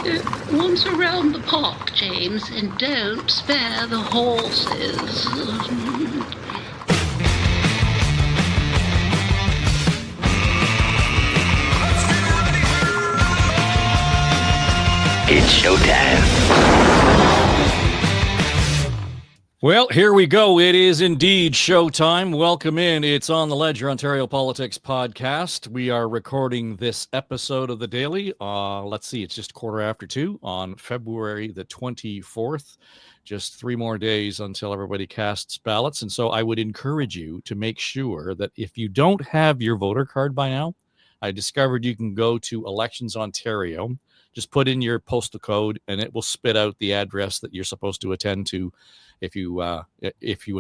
Once around the park, James, and don't spare the horses. It's showtime. Well, here we go. It is indeed showtime. Welcome in. It's On the Ledger, Ontario Politics Podcast. We are recording this episode of The Daily. Let's see, it's just 2:15 on February the 24th. Just 3 more days until everybody casts ballots. And so I would encourage you to make sure that if you don't have your voter card by now, I discovered you can go to Elections Ontario. Just put in your postal code and it will spit out the address that you're supposed to attend to if you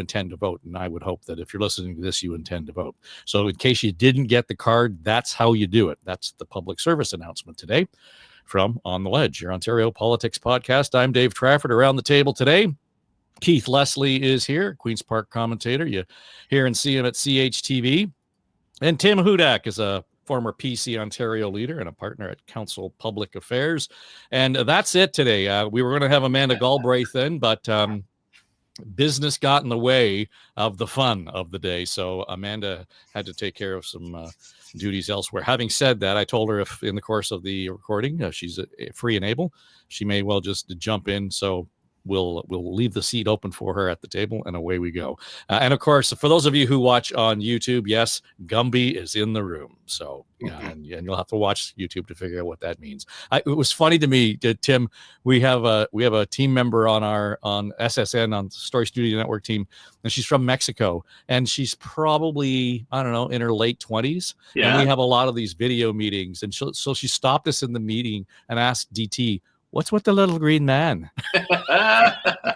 intend to vote. And I would hope that if you're listening to this, you intend to vote. So in case you didn't get the card, that's how you do it. That's the public service announcement today from On the Ledge, your Ontario Politics Podcast. I'm Dave Trafford. Around the table today, Keit Leslie is here, Queen's Park commentator. You hear and see him at CHTV. And Tim Hudak is a former PC Ontario leader and a partner at Council Public Affairs. And that's it today. We were going to have Amanda Galbraith in, but business got in the way of the fun of the day. So Amanda had to take care of some duties elsewhere. Having said that, I told her if in the course of the recording, she's free and able, she may well just jump in. So we'll leave the seat open for her at the table and away we go. And of course, for those of you who watch on YouTube, yes, Gumby is in the room. So and you'll have to watch YouTube to figure out what that means. It was funny to me, Tim, we have a team member on SSN, on the Story Studio Network team, and she's from Mexico, and she's probably, I don't know, in her late 20s. Yeah. And we have a lot of these video meetings. And so she stopped us in the meeting and asked DT, "What's with the little green man?"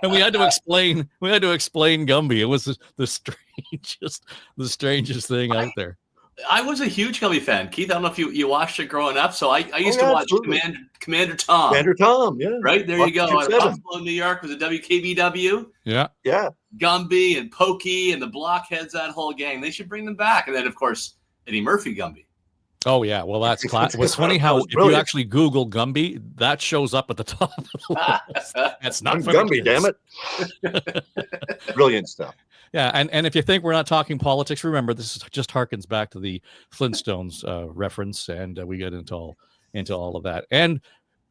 And we had to explain Gumby. It was the strangest thing out there. I was a huge Gumby fan. Keith, I don't know if you watched it growing up. So I used to watch Commander Tom. Commander Tom, yeah. Right, there you go. Out of Buffalo, New York, was it WKBW? Yeah. Yeah. Gumby and Pokey and the Blockheads, that whole gang. They should bring them back. And then, of course, Eddie Murphy Gumby. Oh, yeah. Well, that's class. What's funny how if you actually Google Gumby, that shows up at the top of the list. That's not Gumby, damn it. Brilliant stuff. Yeah, and if you think we're not talking politics, remember this just harkens back to the Flintstones reference, and we get into all of that. And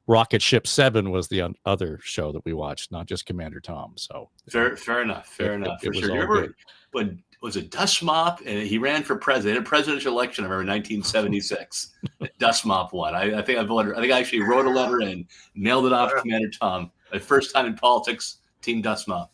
Rocket Ship 7 was the other show that we watched, not just Commander Tom. So fair enough. For sure. You remember when was it Dust Mop and he ran for president? A presidential election, I remember 1976. Dust Mop won. I think I actually wrote a letter and mailed it off to Commander Tom. My first time in politics, Team Dust Mop.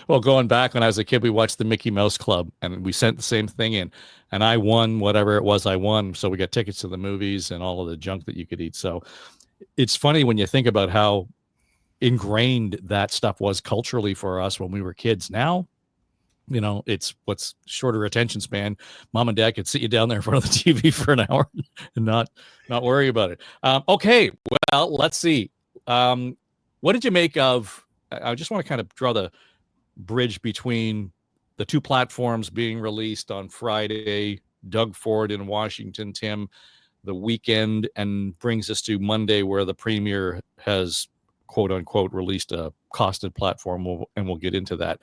Well, going back when I was a kid, we watched the Mickey Mouse Club and we sent the same thing in, and I won whatever it was I won. So we got tickets to the movies and all of the junk that you could eat. So it's funny when you think about how ingrained that stuff was culturally for us when we were kids. Now, you know, it's what's shorter attention span. Mom and dad could sit you down there in front of the TV for an hour and not worry about it. Okay, well, let's see. What did you make of, I just want to kind of draw the bridge between the two platforms being released on Friday, Doug Ford in Washington, Tim, the weekend, and brings us to Monday where the Premier has, quote unquote, released a costed platform, and we'll get into that.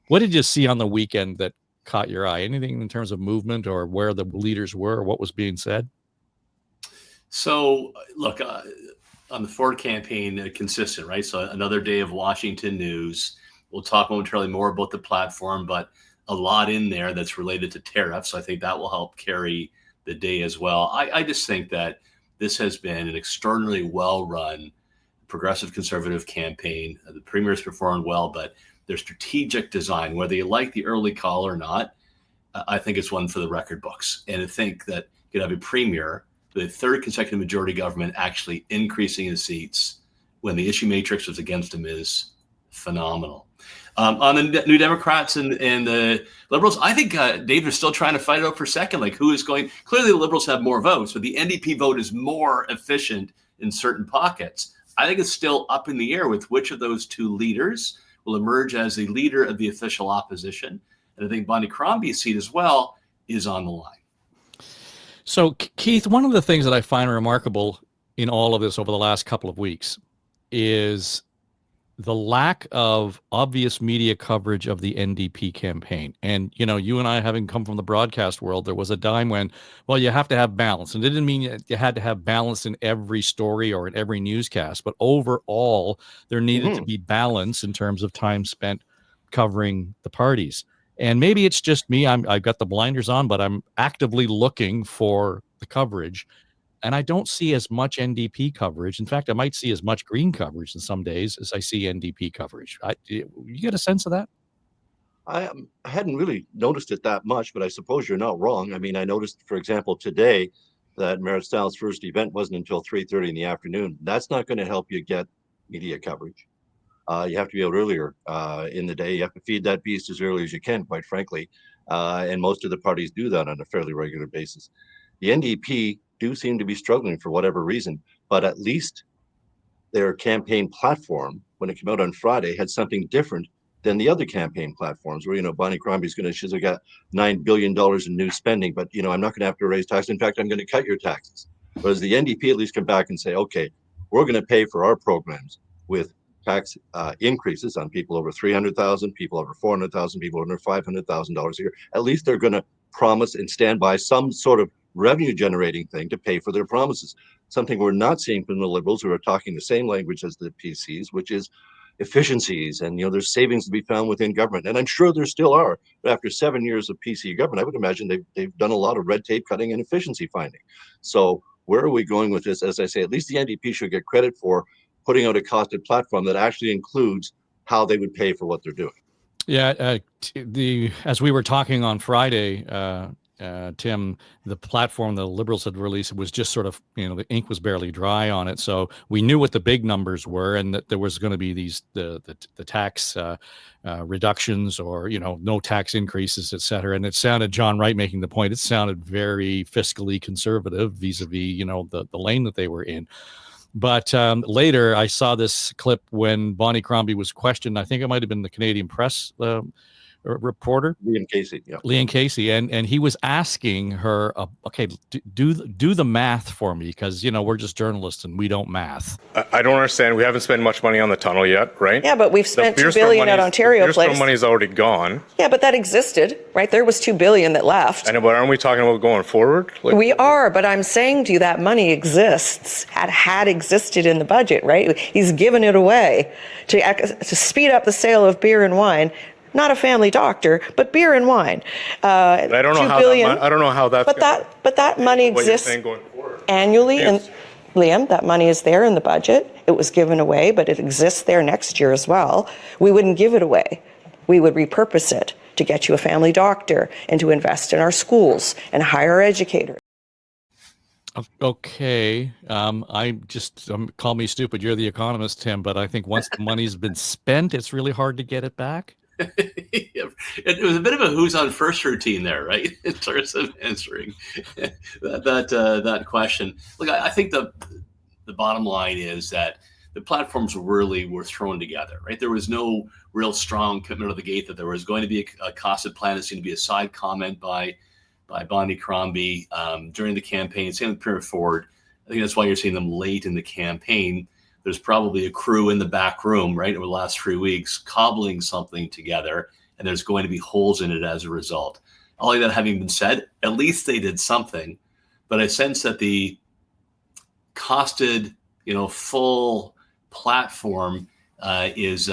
What did you see on the weekend that caught your eye? Anything in terms of movement or where the leaders were or what was being said? So, look, on the Ford campaign, consistent, right? So another day of Washington news. We'll talk momentarily more about the platform, but a lot in there that's related to tariffs. So I think that will help carry the day as well. I just think that this has been an extraordinarily well-run progressive conservative campaign. The Premier has performed well, but their strategic design, whether you like the early call or not, I think it's one for the record books. And to think that you could have a Premier, the third consecutive majority government, actually increasing his seats when the issue matrix was against him is phenomenal. On the New Democrats and the Liberals, I think Dave is still trying to fight it out for second. Like, who is going? Clearly, the Liberals have more votes, but the NDP vote is more efficient in certain pockets. I think it's still up in the air with which of those two leaders will emerge as the leader of the official opposition. And I think Bonnie Crombie's seat as well is on the line. So, Keith, one of the things that I find remarkable in all of this over the last couple of weeks is the lack of obvious media coverage of the NDP campaign. And, you and I, having come from the broadcast world, there was a time when, well, you have to have balance. And it didn't mean you had to have balance in every story or in every newscast, but overall, there needed to be balance in terms of time spent covering the parties. And maybe it's just me. I've got the blinders on, but I'm actively looking for the coverage. And I don't see as much NDP coverage. In fact, I might see as much Green coverage in some days as I see NDP coverage. You get a sense of that? I hadn't really noticed it that much, but I suppose you're not wrong. I mean, I noticed, for example, today that Merritt Styles' first event wasn't until 3:30 in the afternoon. That's not going to help you get media coverage. You have to be out earlier in the day. You have to feed that beast as early as you can, quite frankly. And most of the parties do that on a fairly regular basis. The NDP do seem to be struggling for whatever reason, but at least their campaign platform, when it came out on Friday, had something different than the other campaign platforms where, Bonnie Crombie's she's got $9 billion in new spending, but, I'm not going to have to raise taxes. In fact, I'm going to cut your taxes. Whereas the NDP at least come back and say, okay, we're going to pay for our programs with tax increases on people over 300,000, people over 400,000, people under $500,000 a year. At least they're going to promise and stand by some sort of revenue generating thing to pay for their promises. Something we're not seeing from the Liberals, who are talking the same language as the PCs, which is efficiencies and there's savings to be found within government. And I'm sure there still are, but after 7 years of PC government, I would imagine they've done a lot of red tape cutting and efficiency finding. So where are we going with this? As I say, at least the NDP should get credit for putting out a costed platform that actually includes how they would pay for what they're doing. Yeah, as we were talking on Friday, Tim, the platform the Liberals had released was just sort of, the ink was barely dry on it. So we knew what the big numbers were, and that there was going to be the tax reductions or, no tax increases, et cetera. And it sounded, John Wright making the point, it sounded very fiscally conservative vis-a-vis, the lane that they were in. But later I saw this clip when Bonnie Crombie was questioned. I think it might have been the Canadian Press reporter, Liam Casey, and he was asking her, okay, do the math for me, because we're just journalists and we don't math. I don't understand. We haven't spent much money on the tunnel yet, right? Yeah, but we've spent $2 billion at Ontario Place. The money's already gone. Yeah, but that existed, right? There was $2 billion that left. I know, but aren't we talking about going forward? We are, but I'm saying to you that money exists, had existed in the budget, right? He's given it away to speed up the sale of beer and wine. Not a family doctor, but beer and wine. I don't know I don't know how that's. But that money exists annually, and Liam, that money is there in the budget. It was given away, but it exists there next year as well. We wouldn't give it away. We would repurpose it to get you a family doctor and to invest in our schools and hire educators. Okay, call me stupid. You're the economist, Tim, but I think once the money's been spent, it's really hard to get it back. It was a bit of a who's on first routine there, right? In terms of answering that question. Look, I think the bottom line is that the platforms really were thrown together, right? There was no real strong commitment of the gate that there was going to be a costed plan. It's going to be a side comment by Bonnie Crombie during the campaign. Same with Premier Ford. I think that's why you're seeing them late in the campaign. There's probably a crew in the back room, right, over the last 3 weeks, cobbling something together, and there's going to be holes in it as a result. All of that having been said, at least they did something. But I sense that the costed, full platform is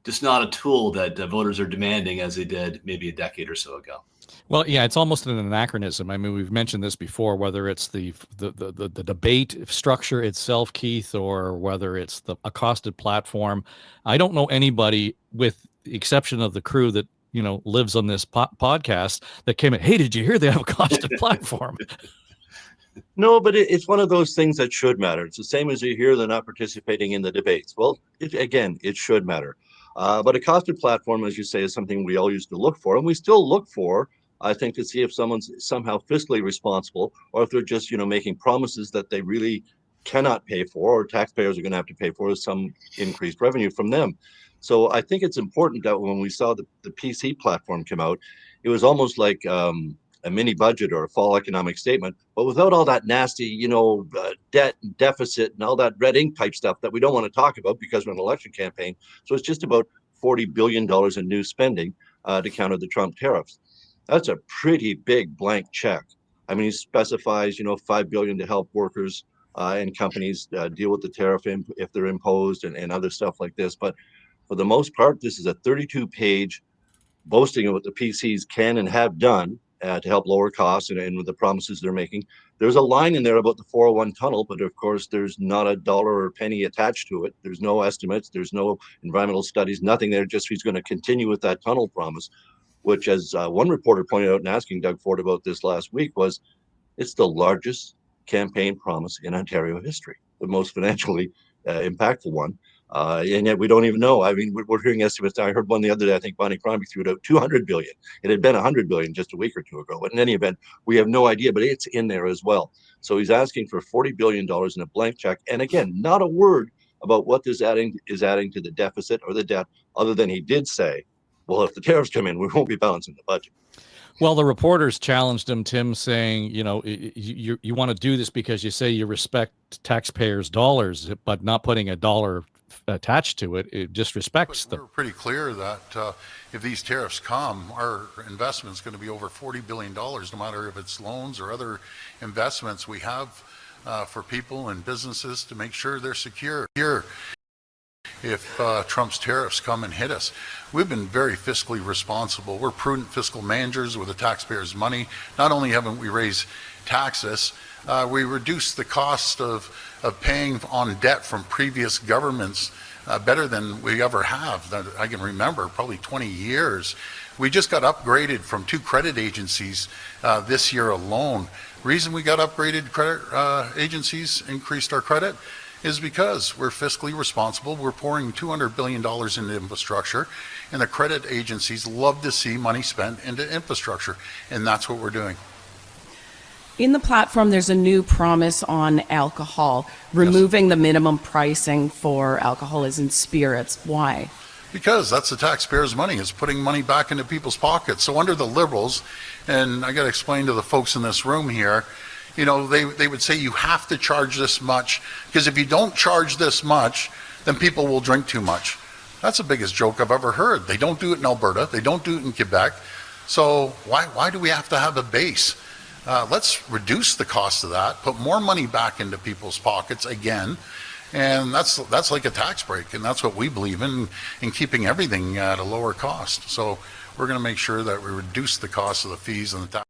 just not a tool that voters are demanding as they did maybe a decade or so ago. Well, yeah, it's almost an anachronism. I mean, we've mentioned this before, whether it's the debate structure itself, Keith, or whether it's a costed platform. I don't know anybody, with the exception of the crew that lives on this podcast, that came in, hey, did you hear they have a costed platform? No, but it's one of those things that should matter. It's the same as you hear they're not participating in the debates. Well, it should matter. But a costed platform, as you say, is something we all used to look for, and we still look for, I think, to see if someone's somehow fiscally responsible, or if they're just, making promises that they really cannot pay for, or taxpayers are going to have to pay for some increased revenue from them. So I think it's important that when we saw the PC platform come out, it was almost like a mini budget or a fall economic statement, but without all that nasty, debt and deficit and all that red ink type stuff that we don't want to talk about because we're in an election campaign. So it's just about $40 billion in new spending to counter the Trump tariffs. That's a pretty big blank check. I mean, he specifies, $5 billion to help workers and companies deal with the tariff if they're imposed and other stuff like this. But for the most part, this is a 32-page boasting of what the PCs can and have done to help lower costs and with the promises they're making. There's a line in there about the 401 tunnel, but of course, there's not a dollar or penny attached to it. There's no estimates. There's no environmental studies, nothing there. Just he's going to continue with that tunnel promise, which, as one reporter pointed out in asking Doug Ford about this last week, was it's the largest campaign promise in Ontario history, the most financially impactful one. And yet we don't even know. I mean, we're hearing estimates. I heard one the other day. I think Bonnie Crombie threw it out, $200 billion. It had been $100 billion just a week or two ago. But in any event, we have no idea, but it's in there as well. So he's asking for $40 billion in a blank check. And again, not a word about what this is adding to the deficit or the debt, other than he did say, well, if the tariffs come in, we won't be balancing the budget. Well, the reporters challenged him, Tim, saying, you want to do this because you say you respect taxpayers' dollars, but not putting a dollar attached to it. It disrespects them. We're pretty clear that if these tariffs come, our investment is going to be over $40 billion, no matter if it's loans or other investments we have for people and businesses to make sure they're secure. Here, if Trump's tariffs come and hit us, we've been very fiscally responsible. We're prudent fiscal managers with the taxpayers' money. Not only haven't we raised taxes, we reduced the cost of paying on debt from previous governments better than we ever have. That I can remember, probably 20 years. We just got upgraded from 2 credit agencies this year alone. Reason we got upgraded credit agencies, increased our credit, is because we're fiscally responsible. We're pouring $200 billion into infrastructure, and the credit agencies love to see money spent into infrastructure, and that's what we're doing. In the platform, there's a new promise on alcohol, removing the minimum pricing for alcohols and spirits. Why? Because that's the taxpayers' money. It's putting money back into people's pockets. So under the Liberals, and I got to explain to the folks in this room here, they would say you have to charge this much, because if you don't charge this much, then people will drink too much. That's the biggest joke I've ever heard. They don't do it in Alberta. They don't do it in Quebec. So why do we have to have a base? Let's reduce the cost of that, put more money back into people's pockets again, and that's like a tax break, and that's what we believe in keeping everything at a lower cost. So we're going to make sure that we reduce the cost of the fees and the tax.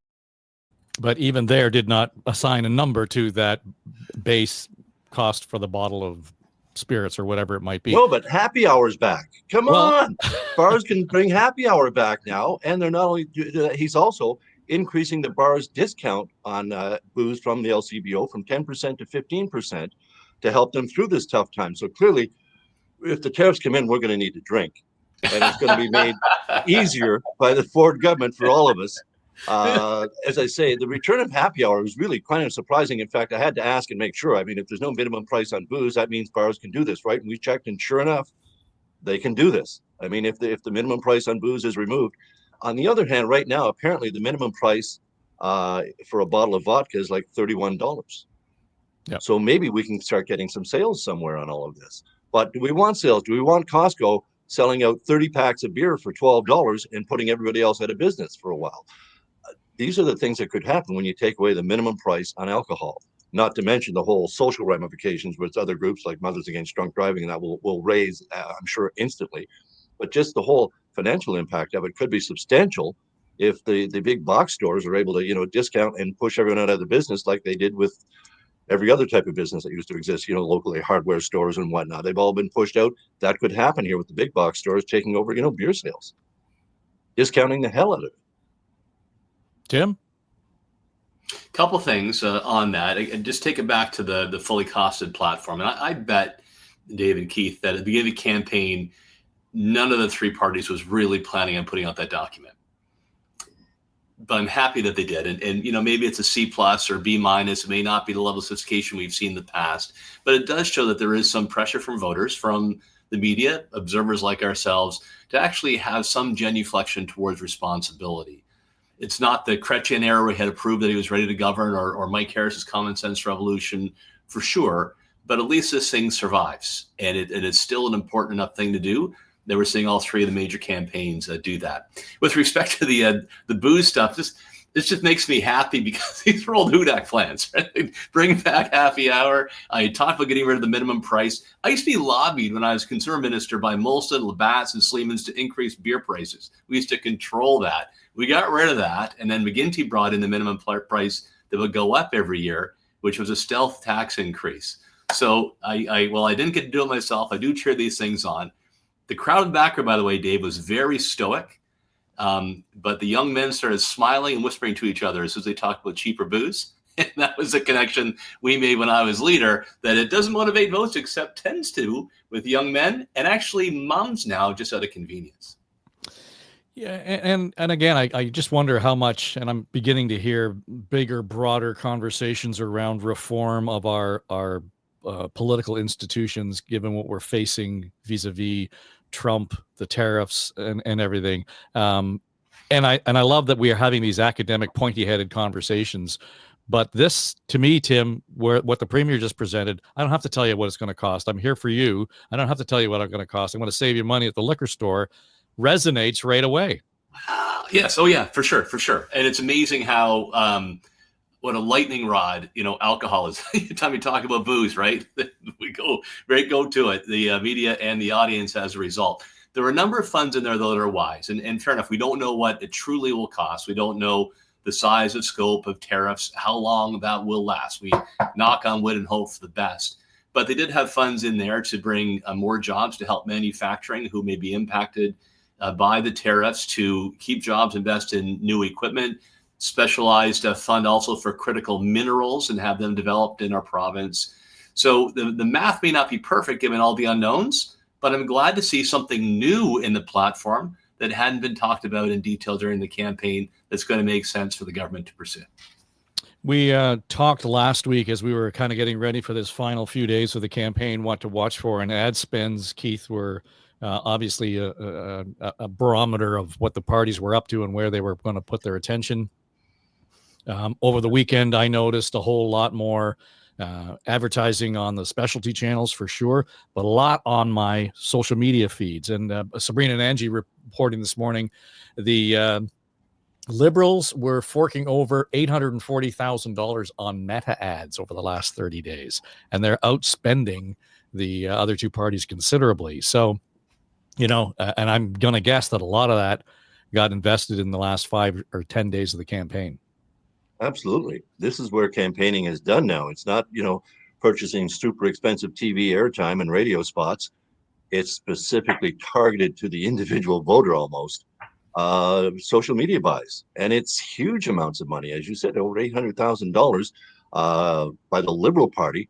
But even there did not assign a number to that base cost for the bottle of spirits or whatever it might be. No, but happy hour's back. Come on. Bars can bring happy hour back now. And they're not only, he's also increasing the bar's discount on booze from the LCBO from 10% to 15% to help them through this tough time. So clearly, if the tariffs come in, we're going to need to drink. And it's going to be made easier by the Ford government for all of us. As I say, the return of happy hour was really kind of surprising. In fact, I had to ask and make sure. I mean, if there's no minimum price on booze, that means bars can do this, right? And we checked, and sure enough, they can do this. I mean, if the minimum price on booze is removed. On the other hand, right now, apparently the minimum price for a bottle of vodka is like $31. Yep. So maybe we can start getting some sales somewhere on all of this. But do we want sales? Do we want Costco selling out 30 packs of beer for $12 and putting everybody else out of business for a while? These are the things that could happen when you take away the minimum price on alcohol, not to mention the whole social ramifications with other groups like Mothers Against Drunk Driving, and that will raise, I'm sure, instantly. But just the whole financial impact of it could be substantial if the big box stores are able to, discount and push everyone out of the business like they did with every other type of business that used to exist, locally, hardware stores and whatnot. They've all been pushed out. That could happen here with the big box stores taking over, beer sales, discounting the hell out of it. Tim? Couple things on that. Just take it back to the fully costed platform. And I bet, Dave and Keith, that at the beginning of the campaign, none of the 3 parties was really planning on putting out that document. But I'm happy that they did. And maybe it's a C+ or B-. It may not be the level of sophistication we've seen in the past. But it does show that there is some pressure from voters, from the media, observers like ourselves, to actually have some genuflection towards responsibility. It's not the Chrétien era where he had to prove that he was ready to govern, or Mike Harris's common sense revolution, for sure. But at least this thing survives, and it's still an important enough thing to do that we're seeing all three of the major campaigns do that. With respect to the booze stuff, this just makes me happy because these are old Hudak plans. Right? Bring back happy hour. I talked about getting rid of the minimum price. I used to be lobbied when I was consumer minister by Molson, Labatt's, and Sleeman's to increase beer prices. We used to control that. We got rid of that, and then McGuinty brought in the minimum price that would go up every year, which was a stealth tax increase. So I didn't get to do it myself. I do cheer these things on. The crowd backer, by the way, Dave, was very stoic. But the young men started smiling and whispering to each other as they talked about cheaper booze. And that was a connection we made when I was leader, that it doesn't motivate votes, except tends to with young men and actually moms now, just out of convenience. Yeah, and again, I just wonder how much, and I'm beginning to hear bigger, broader conversations around reform of our political institutions, given what we're facing vis-a-vis Trump, the tariffs, and everything. And I love that we are having these academic, pointy-headed conversations. But this, to me, Tim, what the Premier just presented, I don't have to tell you what it's going to cost. I'm here for you. I don't have to tell you what it's going to cost. I'm going to save you money at the liquor store. Resonates right away. Yes. Oh, yeah, for sure. And it's amazing how what a lightning rod, alcohol is. Anytime we talk about booze, right? We go to it, the media and the audience as a result. There are a number of funds in there, though, that are wise. And fair enough, we don't know what it truly will cost. We don't know the size of scope of tariffs, how long that will last. We knock on wood and hope for the best. But they did have funds in there to bring more jobs, to help manufacturing who may be impacted by the tariffs, to keep jobs, invest in new equipment, specialized fund also for critical minerals and have them developed in our province. So the math may not be perfect given all the unknowns, but I'm glad to see something new in the platform that hadn't been talked about in detail during the campaign that's going to make sense for the government to pursue. We talked last week as we were kind of getting ready for this final few days of the campaign, what to watch for, and ad spends, Keith, were obviously a barometer of what the parties were up to and where they were going to put their attention. Over the weekend, I noticed a whole lot more advertising on the specialty channels for sure, but a lot on my social media feeds. And Sabrina and Angie reporting this morning, the Liberals were forking over $840,000 on Meta ads over the last 30 days, and they're outspending the other two parties considerably. So, and I'm going to guess that a lot of that got invested in the last 5 or 10 days of the campaign. Absolutely. This is where campaigning is done now. It's not, purchasing super expensive TV airtime and radio spots. It's specifically targeted to the individual voter almost. Social media buys. And it's huge amounts of money. As you said, over $800,000 by the Liberal Party.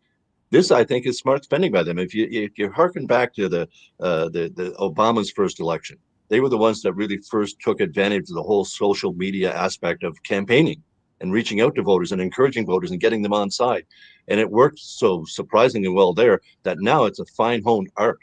This, I think, is smart spending by them. If you harken back to the Obama's first election, they were the ones that really first took advantage of the whole social media aspect of campaigning and reaching out to voters and encouraging voters and getting them on side. And it worked so surprisingly well there that now it's a fine honed art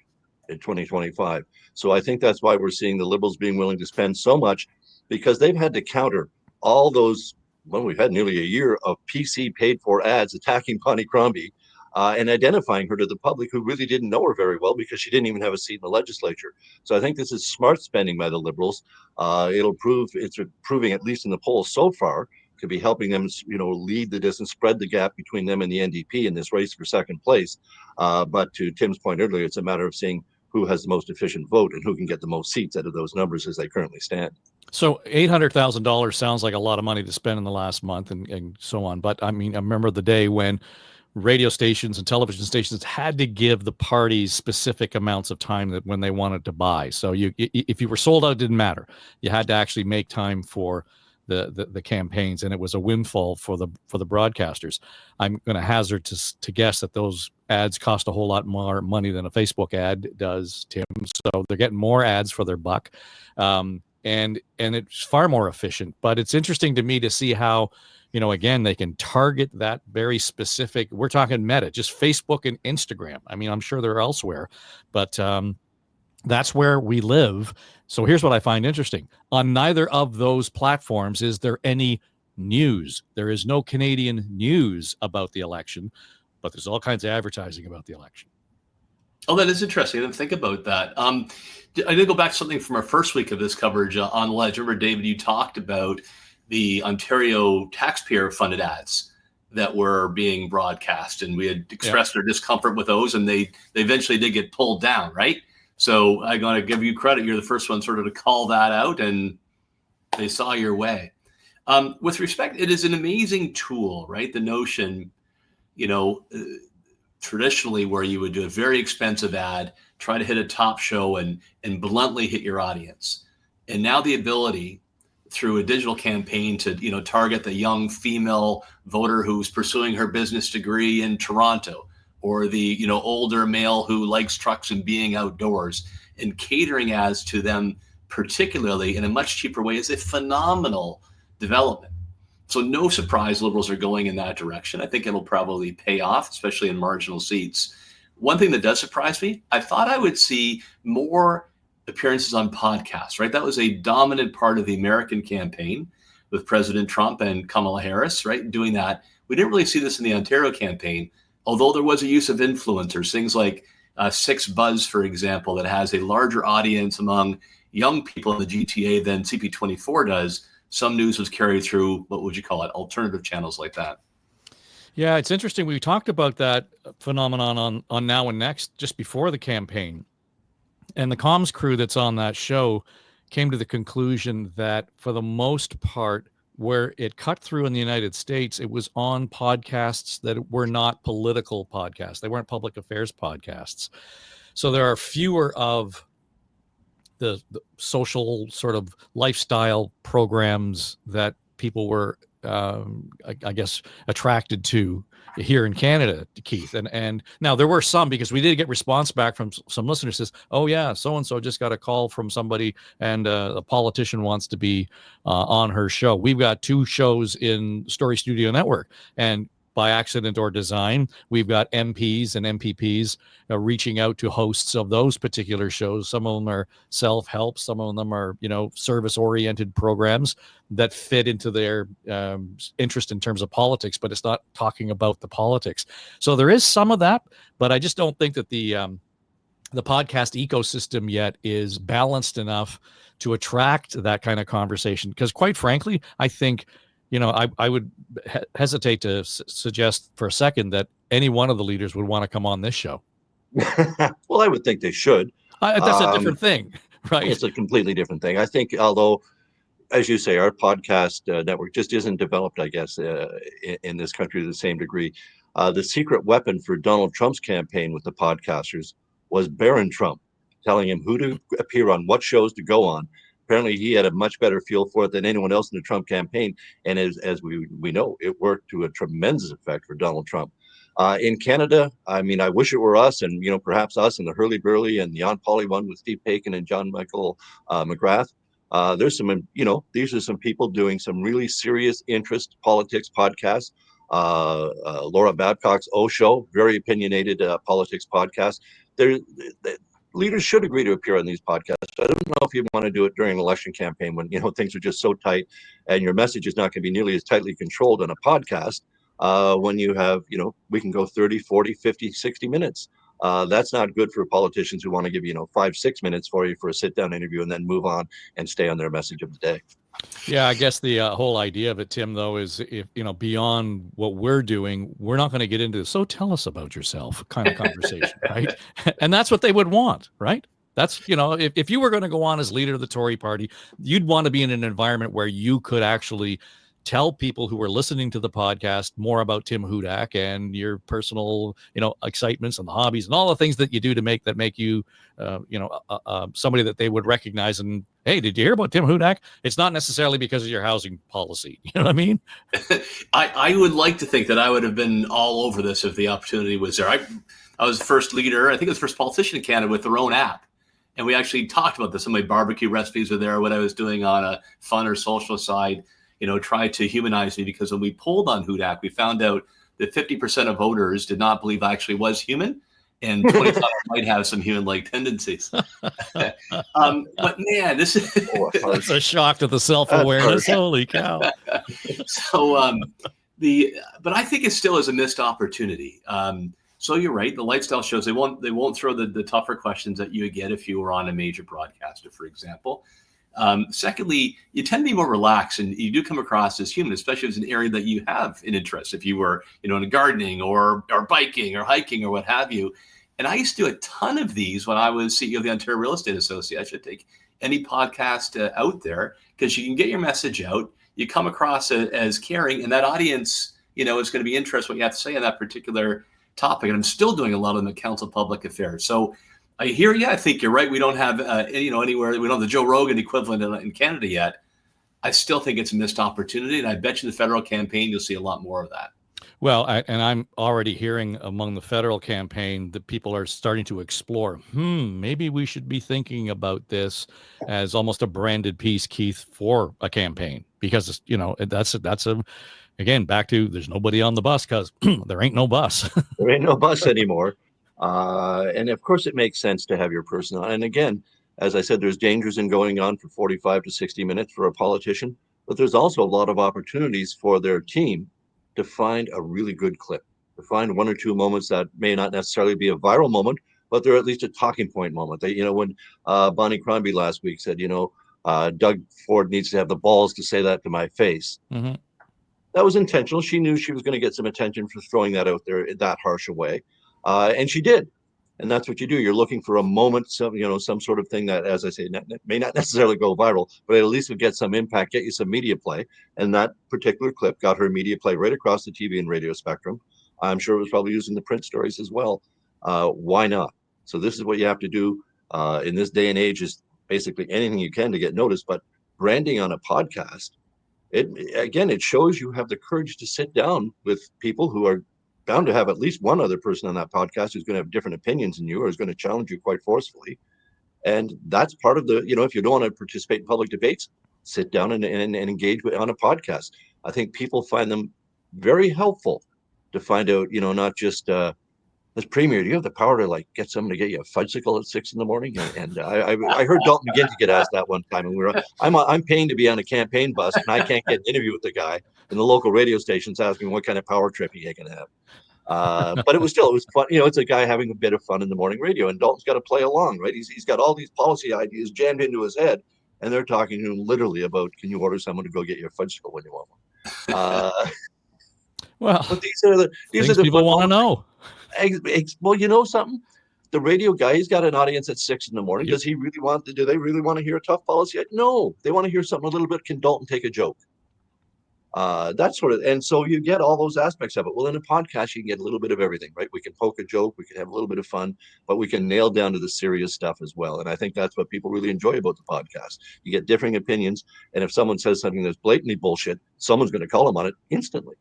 in 2025. So I think that's why we're seeing the Liberals being willing to spend so much, because they've had to counter all those, we've had nearly a year of PC paid for ads attacking Bonnie Crombie and identifying her to the public who really didn't know her very well because she didn't even have a seat in the legislature. So I think this is smart spending by the Liberals. It's proving, at least in the polls so far, could be helping them, lead the distance, spread the gap between them and the NDP in this race for second place. But to Tim's point earlier, it's a matter of seeing who has the most efficient vote and who can get the most seats out of those numbers as they currently stand. So $800,000 sounds like a lot of money to spend in the last month and so on. But I mean, I remember the day when radio stations and television stations had to give the parties specific amounts of time that when they wanted to buy. So if you were sold out, it didn't matter. You had to actually make time for the campaigns, and it was a windfall for the broadcasters. I'm going to hazard to guess that those ads cost a whole lot more money than a Facebook ad does, Tim. So they're getting more ads for their buck, and it's far more efficient. But it's interesting to me to see how, again, they can target that very specific. We're talking Meta, just Facebook and Instagram. I mean, I'm sure they're elsewhere, but That's where we live. So here's what I find interesting. On neither of those platforms is there any news. There is no Canadian news about the election, but there's all kinds of advertising about the election. Oh, that is interesting. I didn't think about that. I did go back to something from our first week of this coverage on the Ledge. Remember, David, you talked about the Ontario taxpayer-funded ads that were being broadcast, and we had expressed our discomfort with those, and they eventually did get pulled down, right? So I'm going to give you credit. You're the first one sort of to call that out, and they saw your way. With respect, it is an amazing tool, right? The notion, traditionally where you would do a very expensive ad, try to hit a top show and bluntly hit your audience. And now the ability through a digital campaign to, target the young female voter who's pursuing her business degree in Toronto, or the, older male who likes trucks and being outdoors, and catering ads to them, particularly in a much cheaper way, is a phenomenal development. So no surprise Liberals are going in that direction. I think it'll probably pay off, especially in marginal seats. One thing that does surprise me, I thought I would see more appearances on podcasts, right? That was a dominant part of the American campaign with President Trump and Kamala Harris, right? Doing that. We didn't really see this in the Ontario campaign, although there was a use of influencers, things like Six Buzz, for example, that has a larger audience among young people in the GTA than CP24 does. Some news was carried through, what would you call it, alternative channels like that. Yeah, it's interesting. We talked about that phenomenon on Now and Next just before the campaign. And the comms crew that's on that show came to the conclusion that for the most part, where it cut through in the United States, it was on podcasts that were not political podcasts. They weren't public affairs podcasts. So there are fewer of the social sort of lifestyle programs that people were, I guess, attracted to here in Canada, Keith. And now there were some, because we did get response back from some listeners says, oh yeah, so-and-so just got a call from somebody and a politician wants to be on her show. We've got 2 shows in Story Studio Network, and by accident or design, we've got MPs and MPPs reaching out to hosts of those particular shows. Some of them are self-help. Some of them are, service-oriented programs that fit into their interest in terms of politics, but it's not talking about the politics. So there is some of that, but I just don't think that the podcast ecosystem yet is balanced enough to attract that kind of conversation. Because quite frankly, I think, I would hesitate to suggest for a second that any one of the leaders would want to come on this show. Well, I would think they should. That's a different thing, right? It's a completely different thing. I think, although, as you say, our podcast network just isn't developed, I guess, in this country to the same degree. The secret weapon for Donald Trump's campaign with the podcasters was Barron Trump, telling him who to appear on, what shows to go on. Apparently, he had a much better feel for it than anyone else in the Trump campaign. And as we know, it worked to a tremendous effect for Donald Trump. In Canada, I mean, I wish it were us and, perhaps us and the Hurley Burley and the On Poly one with Steve Paikin and John Michael McGrath. There's some, these are some people doing some really serious interest politics podcasts. Laura Babcock's O Show, very opinionated politics podcast. Leaders should agree to appear on these podcasts. I don't know if you want to do it during an election campaign when, things are just so tight and your message is not going to be nearly as tightly controlled on a podcast. When you have, we can go 30, 40, 50, 60 minutes. That's not good for politicians who want to give, 5-6 minutes for you for a sit-down interview and then move on and stay on their message of the day. Yeah, I guess the whole idea of it, Tim, though, is if, beyond what we're doing, we're not going to get into this. So tell us about yourself kind of conversation, right? And that's what they would want, right? That's, if you were going to go on as leader of the Tory party, you'd want to be in an environment where you could actually tell people who are listening to the podcast more about Tim Hudak and your personal, excitements and the hobbies and all the things that you do to make you, somebody that they would recognize. And hey, did you hear about Tim Hudak? It's not necessarily because of your housing policy. You know what I mean? I would like to think that I would have been all over this if the opportunity was there. I was the first leader, I think it was the first politician in Canada with their own app. And we actually talked about this. Some of my barbecue recipes were there, what I was doing on a fun or social side. Tried to humanize me, because when we polled on Hudak, we found out that 50% of voters did not believe I actually was human, and 25 might have some human-like tendencies. But man, this is that's a shock to the self-awareness. Holy cow! So but I think it still is a missed opportunity. So you're right. The lifestyle shows they won't throw the tougher questions that you would get if you were on a major broadcaster, for example. Secondly, you tend to be more relaxed, and you do come across as human, especially if it's an area that you have an interest. If you were, in gardening or biking or hiking or what have you. And I used to do a ton of these when I was CEO of the Ontario Real Estate Association. I take any podcast out there because you can get your message out. You come across as caring, and that audience, is going to be interested in what you have to say on that particular topic. And I'm still doing a lot of them at Council of Public Affairs. So I hear you. I think you're right. We don't have, anywhere. We don't have the Joe Rogan equivalent in Canada yet. I still think it's a missed opportunity. And I bet you in the federal campaign, you'll see a lot more of that. Well, I'm already hearing among the federal campaign that people are starting to explore, maybe we should be thinking about this as almost a branded piece, Keith, for a campaign, because, that's again, back to there's nobody on the bus because there ain't no bus. There ain't no bus anymore. And of course, it makes sense to have your person on. And again, as I said, there's dangers in going on for 45 to 60 minutes for a politician, but there's also a lot of opportunities for their team to find a really good clip, to find one or two moments that may not necessarily be a viral moment, but they're at least a talking point moment. They, when Bonnie Crombie last week said, Doug Ford needs to have the balls to say that to my face. Mm-hmm. That was intentional. She knew she was going to get some attention for throwing that out there in that harsh a way. And she did. And that's what you do. You're looking for a moment, some sort of thing that, as I say, may not necessarily go viral, but at least would get some impact, get you some media play. And that particular clip got her media play right across the TV and radio spectrum. I'm sure it was probably used in the print stories as well. Why not? So this is what you have to do in this day and age, is basically anything you can to get noticed. But branding on a podcast, it shows you have the courage to sit down with people who are bound to have at least one other person on that podcast who's going to have different opinions than you, or is going to challenge you quite forcefully. And that's part of the, if you don't want to participate in public debates, sit down and engage on a podcast. I think people find them very helpful to find out, not just as Premier, do you have the power to get someone to get you a fudgesicle at 6 a.m? And I heard Dalton McGuinty get asked that one time, and I'm paying to be on a campaign bus, and I can't get an interview with the guy, and the local radio station's asking what kind of power trip he can have. But it was fun. It's a guy having a bit of fun in the morning radio, and Dalton's got to play along, right? He's got all these policy ideas jammed into his head, and they're talking to him literally about, can you order someone to go get you a fudgesicle when you want one? Well, but these are the people want to know. Well, you know something? The radio guy, he's got an audience at 6 a.m. Yep. Does he really do they really want to hear a tough policy? No, they want to hear something a little bit. Can Dalton take a joke? That sort of, and so you get all those aspects of it. Well, in a podcast, you can get a little bit of everything, right? We can poke a joke, we can have a little bit of fun, but we can nail down to the serious stuff as well. And I think that's what people really enjoy about the podcast. You get differing opinions, and if someone says something that's blatantly bullshit, someone's going to call them on it instantly.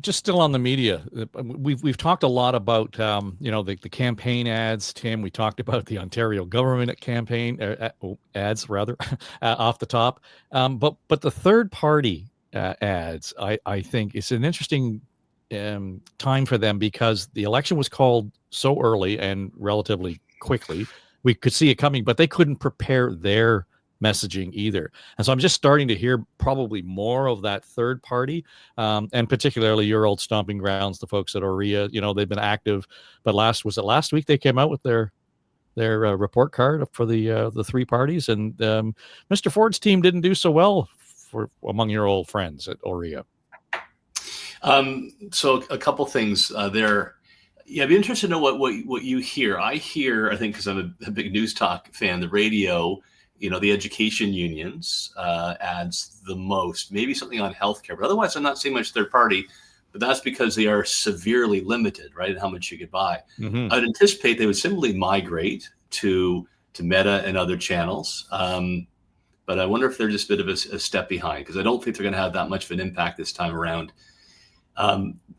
Just still on the media, we've talked a lot about the campaign ads. Tim, we talked about the Ontario government campaign ads rather off the top, but the third party ads, I think it's an interesting time for them, because the election was called so early and relatively quickly. We could see it coming, but they couldn't prepare their messaging either. And so I'm just starting to hear probably more of that third party, and particularly your old stomping grounds, the folks at OREA. They've been active, but last week they came out with their report card for the three parties, and Mr. Ford's team didn't do so well among your old friends at OREA. So a couple things there. Yeah, I'd be interested to know what you hear. I think, because I'm a big news talk fan, the radio, the education unions ads the most, maybe something on healthcare, but otherwise I'm not seeing much third party, but that's because they are severely limited, right, in how much you could buy. Mm-hmm. I'd anticipate they would simply migrate to Meta and other channels. But I wonder if they're just a bit of a step behind, because I don't think they're going to have that much of an impact this time around.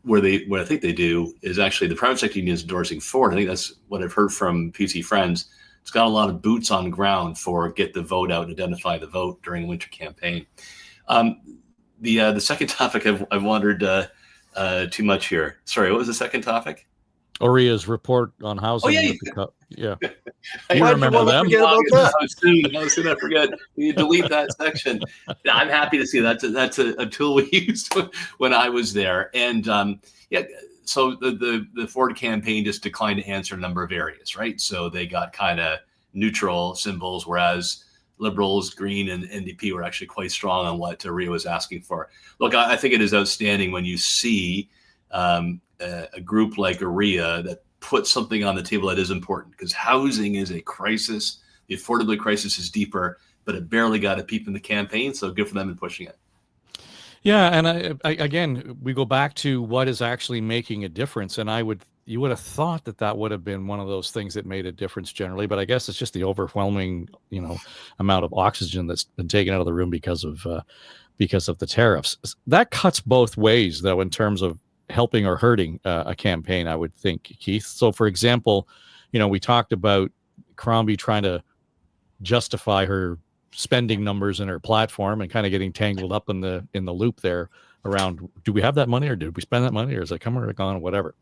What I think they do is actually the private sector union is endorsing Ford. I think that's what I've heard from PC friends. It's got a lot of boots on ground for get the vote out and identify the vote during the winter campaign. The second topic I've wandered too much here. Sorry, what was the second topic? Oria's report on housing. Yeah. You remember them? I was going to forget. You delete that section. I'm happy to see that's a tool we used when I was there. And so the Ford campaign just declined to answer a number of areas, right? So they got kind of neutral symbols, whereas Liberals, Green, and NDP were actually quite strong on what Oria was asking for. Look, I think it is outstanding when you see a group like Oria that puts something on the table that is important, because housing is a crisis. The affordability crisis is deeper, but it barely got a peep in the campaign. So good for them in pushing it. Yeah, and I again, we go back to what is actually making a difference, and you would have thought that would have been one of those things that made a difference generally, but I guess it's just the overwhelming, amount of oxygen that's been taken out of the room because of the tariffs. That cuts both ways, though, in terms of helping or hurting a campaign, I would think, Keith. So, for example, we talked about Crombie trying to justify her spending numbers in her platform and kind of getting tangled up in the loop there around, do we have that money, or did we spend that money, or is it come or gone, or whatever.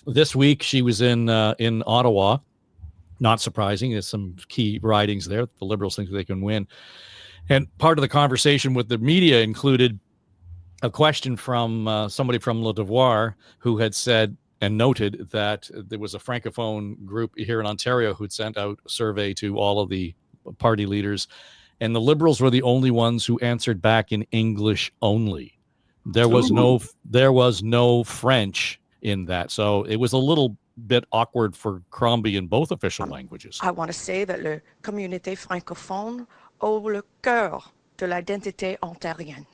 This week she was in Ottawa. Not surprising, there's some key ridings there the Liberals think they can win, and part of the conversation with the media included a question from somebody from Le Devoir who had said and noted that there was a Francophone group here in Ontario who'd sent out a survey to all of the party leaders, and the Liberals were the only ones who answered back in English only. There was no French in that, so it was a little bit awkward for Crombie in both official languages. I want to say that la communauté francophone au le cœur de l'identité ontarienne.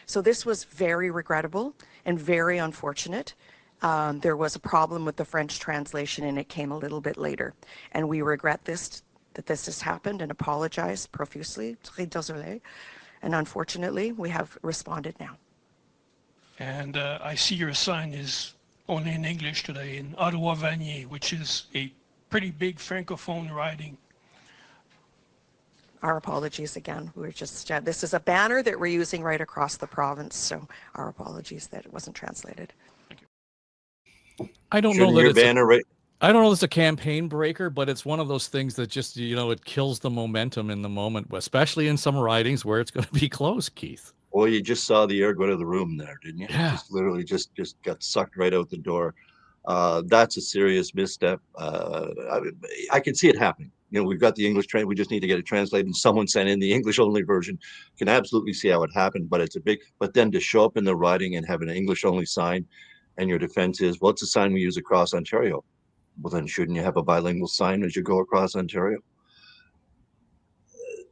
So this was very regrettable and very unfortunate. There was a problem with the French translation, and it came a little bit later. And we regret that this has happened, and apologize profusely. Très désolé. And unfortunately, we have responded now. And I see your sign is only in English today in Ottawa-Vanier, which is a pretty big Francophone riding. Our apologies again. We're just, this is a banner that we're using right across the province, so our apologies that it wasn't translated. I don't know that it's a campaign breaker, but it's one of those things that just, it kills the momentum in the moment, especially in some ridings where it's going to be close, Keith. Well, you just saw the air go out of the room there, didn't you? Yeah. Just literally just got sucked right out the door. That's a serious misstep. I can see it happening. We've got the English train. We just need to get it translated, and someone sent in the English only version. Can absolutely see how it happened, but but then to show up in the riding and have an English only sign, and your defense is, well, it's a sign we use across Ontario. Well, then shouldn't you have a bilingual sign as you go across Ontario?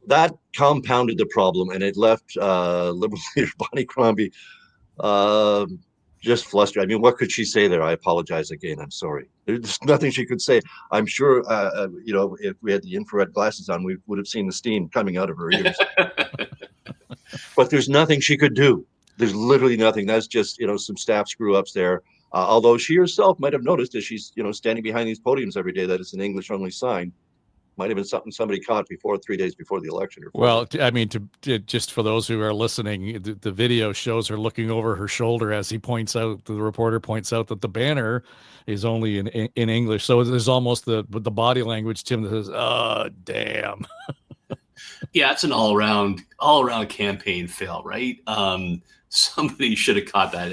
That compounded the problem, and it left Liberal leader Bonnie Crombie just flustered. I mean, what could she say there? I apologize again. I'm sorry. There's nothing she could say. I'm sure, if we had the infrared glasses on, we would have seen the steam coming out of her ears. But there's nothing she could do. There's literally nothing. That's just, some staff screw-ups there. Although she herself might have noticed as she's, standing behind these podiums every day that it's an English-only sign. Might have been something somebody caught 3 days before the election. Well, I mean, just for those who are listening, the video shows her looking over her shoulder as the reporter points out that the banner is only in English. So there's almost the body language, Tim, that says, "Oh, damn." Yeah, it's an all around campaign fail, right? Somebody should have caught that.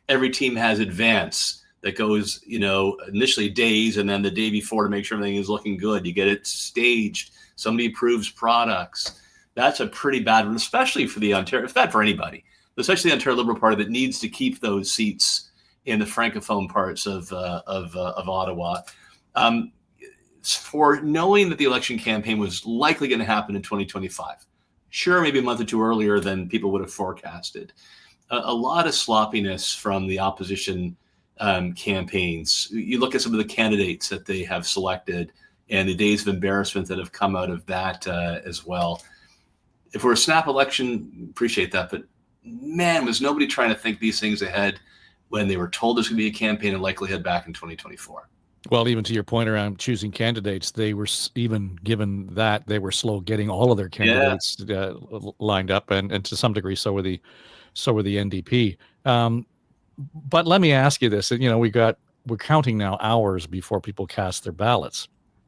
Every team has advance that goes, initially days, and then the day before to make sure everything is looking good. You get it staged. Somebody approves products. That's a pretty bad one, especially for the Ontario. It's bad for anybody, especially the Ontario Liberal Party that needs to keep those seats in the Francophone parts of Ottawa. For knowing that the election campaign was likely going to happen in 2025, sure, maybe a month or two earlier than people would have forecasted. A lot of sloppiness from the opposition campaigns. You look at some of the candidates that they have selected and the days of embarrassment that have come out of that as well. If we're a snap election, appreciate that. But man, was nobody trying to think these things ahead when they were told there's going to be a campaign and likely head back in 2024? Well, even to your point around choosing candidates, they were, even given that, they were slow getting all of their candidates lined up, and to some degree, so were the NDP. But let me ask you this: we got we're counting now hours before people cast their ballots.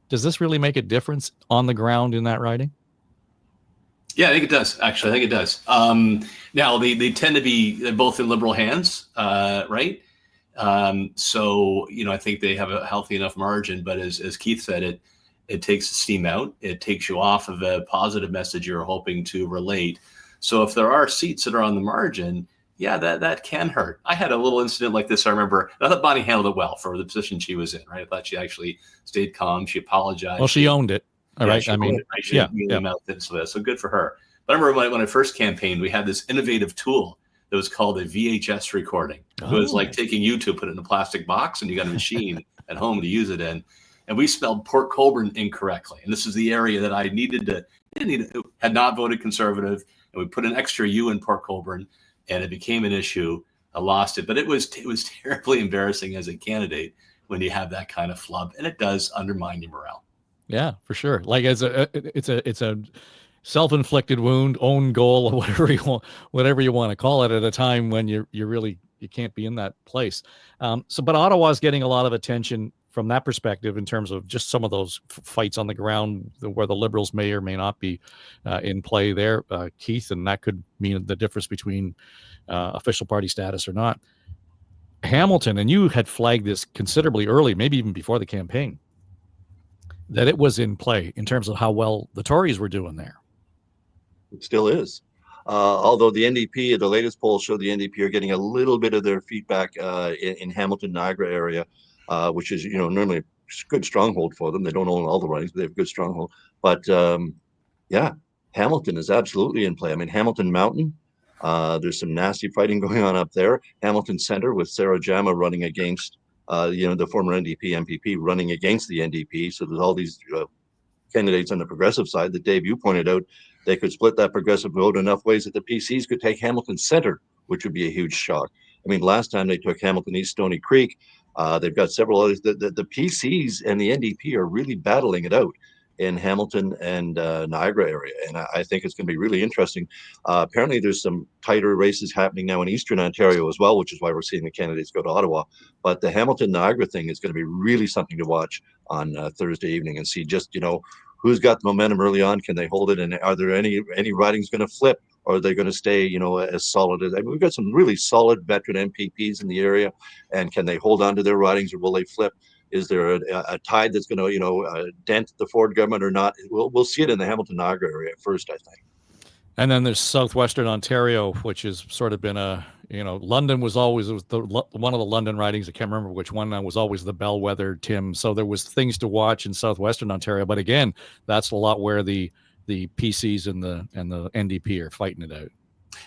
Does this really make a difference on the ground in that riding? Yeah, I think it does. Actually, I think it does. Now they tend to be both in Liberal hands, right? So I think they have a healthy enough margin. But as Keith said, it takes the steam out. It takes you off of a positive message you're hoping to relate. So if there are seats that are on the margin, yeah, that can hurt. I had a little incident like this. I remember. I thought Bonnie handled it well for the position she was in. Right? I thought she actually stayed calm. She apologized. Well, she owned it. All right. I mean, so good for her. But I remember when I first campaigned, we had this innovative tool that was called a VHS recording. It was like taking YouTube, put it in a plastic box, and you got a machine at home to use it in. And we spelled Port Colborne incorrectly. And this is the area that I had not voted Conservative. And we put an extra U in Port Colborne, and it became an issue. I lost it. But it was terribly embarrassing as a candidate when you have that kind of flub. And it does undermine your morale. Yeah, for sure. Like it's a self-inflicted wound, own goal, or whatever you want to call it, at a time when you can't be in that place. But Ottawa's getting a lot of attention from that perspective in terms of just some of those fights on the ground where the Liberals may or may not be in play there, Keith, and that could mean the difference between official party status or not. Hamilton, and you had flagged this considerably early, maybe even before the campaign, that it was in play in terms of how well the Tories were doing there. It still is. Although the NDP, the latest poll showed the NDP are getting a little bit of their feedback in Hamilton, Niagara area, which is, normally a good stronghold for them. They don't own all the ridings, but they have a good stronghold. But yeah, Hamilton is absolutely in play. I mean, Hamilton Mountain, there's some nasty fighting going on up there. Hamilton Center with Sarah Jama running against the former NDP MPP running against the NDP. So there's all these candidates on the progressive side that, Dave, you pointed out, they could split that progressive vote enough ways that the PCs could take Hamilton Center, which would be a huge shock. I mean, last time they took Hamilton East Stony Creek. They've got several others. The PCs and the NDP are really battling it out in Hamilton and Niagara area. And I think it's going to be really interesting. Apparently, there's some tighter races happening now in Eastern Ontario as well, which is why we're seeing the candidates go to Ottawa. But the Hamilton-Niagara thing is going to be really something to watch on Thursday evening and see just, who's got the momentum early on. Can they hold it? And are there any ridings going to flip? Or are they going to stay, as solid as? I mean, we've got some really solid veteran MPPs in the area. And can they hold on to their ridings, or will they flip? Is there a tide that's going to, dent the Ford government or not? We'll see it in the Hamilton-Niagara area first, I think. And then there's southwestern Ontario, which has sort of been London was always one of the London ridings. I can't remember which one was always the bellwether, Tim. So there was things to watch in southwestern Ontario. But again, that's a lot where the PCs and the NDP are fighting it out.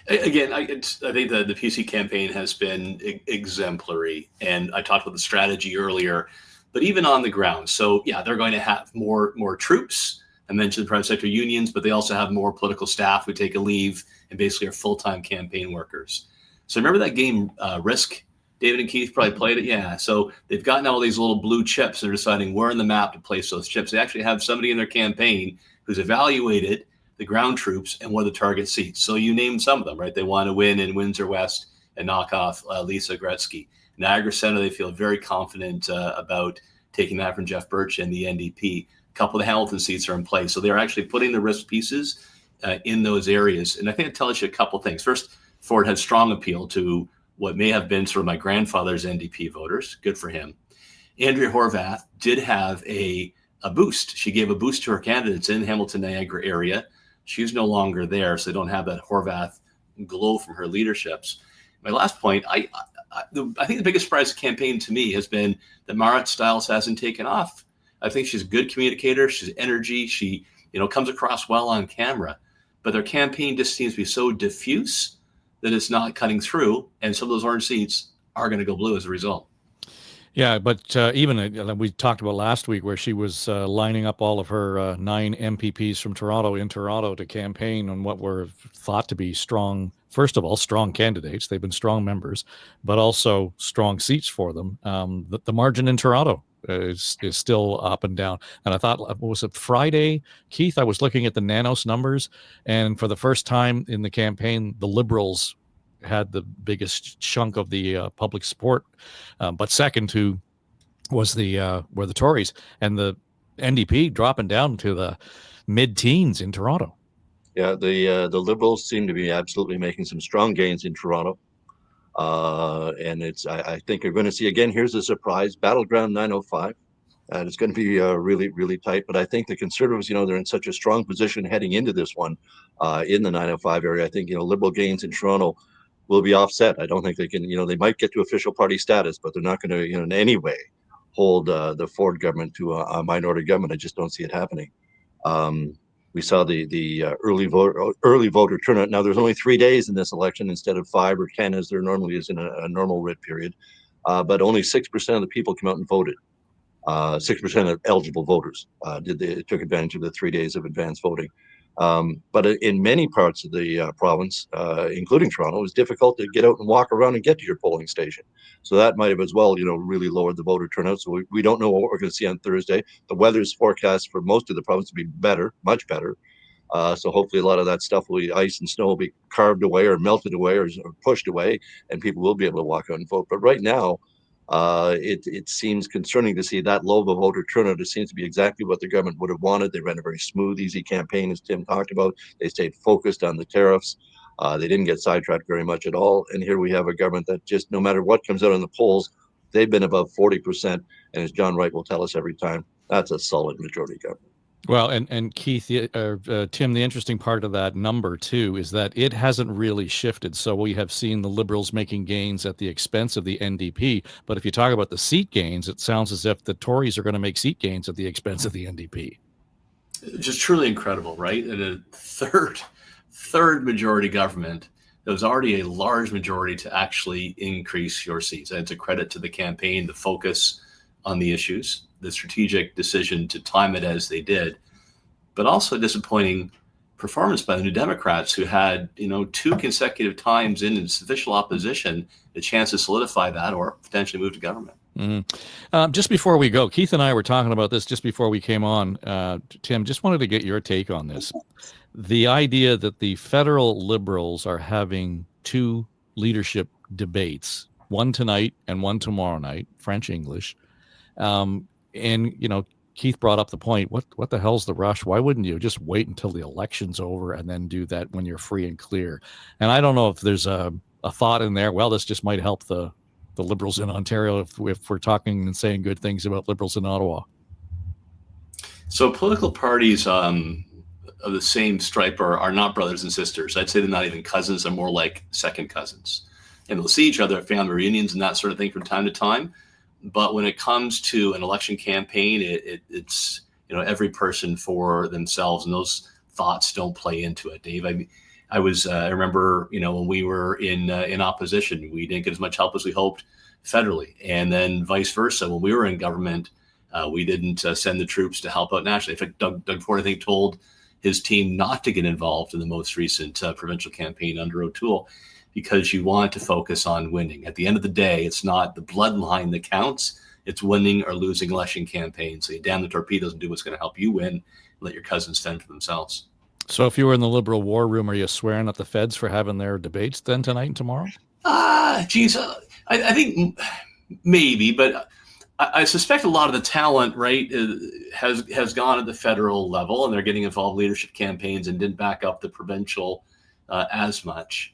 Again, I think the PC campaign has been exemplary. And I talked about the strategy earlier. But even on the ground, so yeah, they're going to have more troops. I mentioned the private sector unions, but they also have more political staff who take a leave and basically are full-time campaign workers. So remember that game Risk? David and Keith probably played it. Yeah. So they've gotten all these little blue chips. They're deciding where in the map to place those chips. They actually have somebody in their campaign who's evaluated the ground troops and what are the target seats. So you name some of them, right? They want to win in Windsor West and knock off Lisa Gretzky. Niagara Center, they feel very confident about taking that from Jeff Birch and the NDP. A couple of the Hamilton seats are in place. So they're actually putting the risk pieces in those areas. And I think it tells you a couple of things. First, Ford had strong appeal to what may have been sort of my grandfather's NDP voters. Good for him. Andrea Horwath did have a boost. She gave a boost to her candidates in Hamilton, Niagara area. She's no longer there, so they don't have that Horwath glow from her leaderships. My last point, I think the biggest surprise of the campaign to me has been that Marit Stiles hasn't taken off. I think she's a good communicator. She's energy. She, comes across well on camera. But their campaign just seems to be so diffuse that it's not cutting through. And some of those orange seats are going to go blue as a result. Yeah, but even we talked about last week where she was lining up all of her 9 MPPs from Toronto in Toronto to campaign on what were thought to be strong, first of all, strong candidates. They've been strong members, but also strong seats for them. The margin in Toronto is still up and down. And I thought, was it Friday, Keith? I was looking at the Nanos numbers, and for the first time in the campaign, the Liberals had the biggest chunk of the public support, but second to were the Tories, and the NDP dropping down to the mid-teens in Toronto. Yeah, the Liberals seem to be absolutely making some strong gains in Toronto. And I think you're going to see, again, here's a surprise, battleground 905. And it's going to be really, really tight. But I think the Conservatives, they're in such a strong position heading into this one in the 905 area. I think, Liberal gains in Toronto will be offset. I don't think they can, they might get to official party status, but they're not going to, in any way hold the Ford government to a minority government. I just don't see it happening. We saw the early voter turnout. Now, there's only 3 days in this election instead of 5 or 10 as there normally is in a normal writ period. But only 6% of the people came out and voted. 6% of eligible voters took advantage of the 3 days of advance voting. But in many parts of the province, including Toronto, it was difficult to get out and walk around and get to your polling station. So that might have as well, really lowered the voter turnout. So we don't know what we're going to see on Thursday. The weather's forecast for most of the province to be better, much better. So hopefully a lot of that stuff will be ice and snow will be carved away or melted away or pushed away, and people will be able to walk out and vote. But right now, it seems concerning to see that low of a voter turnout. It seems to be exactly what the government would have wanted. They ran a very smooth, easy campaign, as Tim talked about. They stayed focused on the tariffs. They didn't get sidetracked very much at all. And here we have a government that just, no matter what comes out in the polls, they've been above 40%. And as John Wright will tell us every time, that's a solid majority government. Well, and Keith, Tim, the interesting part of that number, too, is that it hasn't really shifted. So we have seen the Liberals making gains at the expense of the NDP. But if you talk about the seat gains, it sounds as if the Tories are going to make seat gains at the expense of the NDP. Just truly incredible, right? And a third majority government, there was already a large majority to actually increase your seats. And it's a credit to the campaign, the focus on the issues, the strategic decision to time it as they did, but also disappointing performance by the New Democrats, who had, 2 consecutive times in its official opposition, a chance to solidify that or potentially move to government. Mm-hmm. Just before we go, Keith and I were talking about this just before we came on. Tim, just wanted to get your take on this. The idea that the federal Liberals are having 2 leadership debates, one tonight and one tomorrow night, French, English. And, Keith brought up the point, what the hell's the rush? Why wouldn't you just wait until the election's over and then do that when you're free and clear? And I don't know if there's a thought in there, well, this just might help the Liberals in Ontario if we're talking and saying good things about Liberals in Ottawa. So political parties of the same stripe are not brothers and sisters. I'd say they're not even cousins. They're more like second cousins. And they'll see each other at family reunions and that sort of thing from time to time. But when it comes to an election campaign, it's every person for themselves, and those thoughts don't play into it. Dave, I remember when we were in opposition, we didn't get as much help as we hoped federally, and then vice versa. When we were in government, we didn't send the troops to help out nationally. In fact, Doug Ford, I think, told his team not to get involved in the most recent provincial campaign under O'Toole, because you want to focus on winning. At the end of the day, it's not the bloodline that counts. It's winning or losing election campaigns. So you damn the torpedoes and do what's going to help you win. Let your cousins fend for themselves. So if you were in the Liberal war room, are you swearing at the feds for having their debates then tonight and tomorrow? Geez, I think maybe, but I suspect a lot of the talent, right, has gone at the federal level, and they're getting involved in leadership campaigns and didn't back up the provincial as much.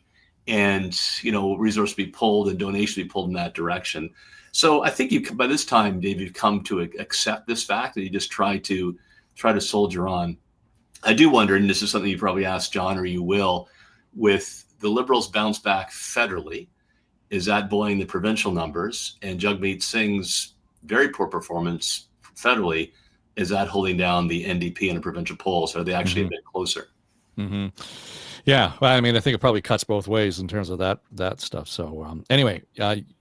And, resources be pulled and donations be pulled in that direction. So I think by this time, Dave, you've come to accept this fact, and you just try to soldier on. I do wonder, and this is something you probably asked John, or you will, with the Liberals bounce back federally, is that buoying the provincial numbers? And Jagmeet Singh's very poor performance federally, is that holding down the NDP in the provincial polls? Are they actually a bit closer? Mm-hmm. Yeah, well, I mean, I think it probably cuts both ways in terms of that stuff. So anyway,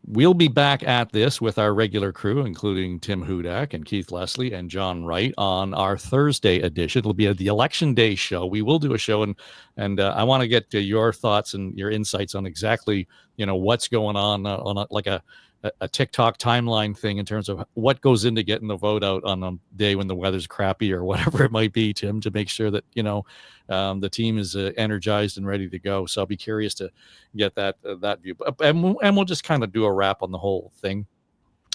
we'll be back at this with our regular crew, including Tim Hudak and Keit Leslie and John Wright, on our Thursday edition. It'll be the Election Day show. We will do a show, and I want to get to your thoughts and your insights on exactly what's going on a TikTok timeline thing in terms of what goes into getting the vote out on a day when the weather's crappy or whatever it might be, Tim, to make sure that, the team is energized and ready to go. So I'll be curious to get that view. And we'll just kind of do a wrap on the whole thing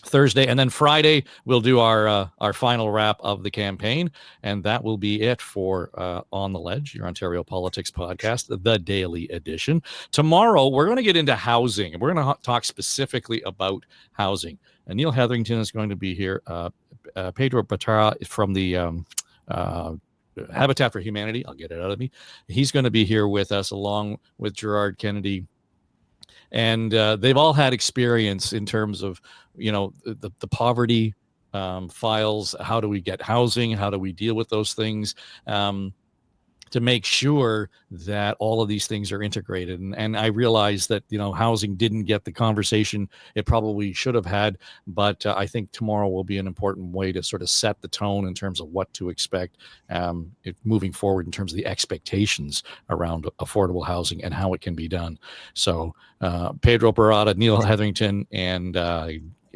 Thursday, and then Friday we'll do our final wrap of the campaign, and that will be it for On the Ledge, your Ontario Politics podcast, the daily edition. Tomorrow we're going to get into housing, and we're going to talk specifically about housing. And Neil Hetherington is going to be here. Pedro Batara from the Habitat for Humanity. I'll get it out of me. He's going to be here with us, along with Gerard Kennedy. And they've all had experience in terms of, the poverty files. How do we get housing? How do we deal with those things to make sure that all of these things are integrated? And I realize that, housing didn't get the conversation it probably should have had, but I think tomorrow will be an important way to sort of set the tone in terms of what to expect moving forward in terms of the expectations around affordable housing and how it can be done. So Pedro Barada, Neil Hetherington, and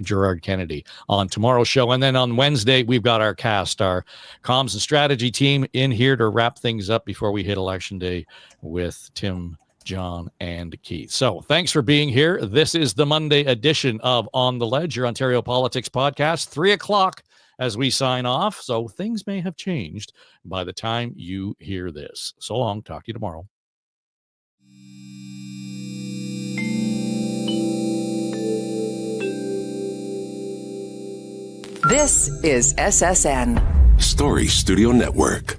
Gerard Kennedy on tomorrow's show. And then on Wednesday, we've got our cast, our comms and strategy team in here to wrap things up before we hit Election Day with Tim, John, and Keith. So thanks for being here. This is the Monday edition of On the Ledge, your Ontario Politics podcast, 3:00 as we sign off. So things may have changed by the time you hear this. So long. Talk to you tomorrow. This is SSN Story Studio Network.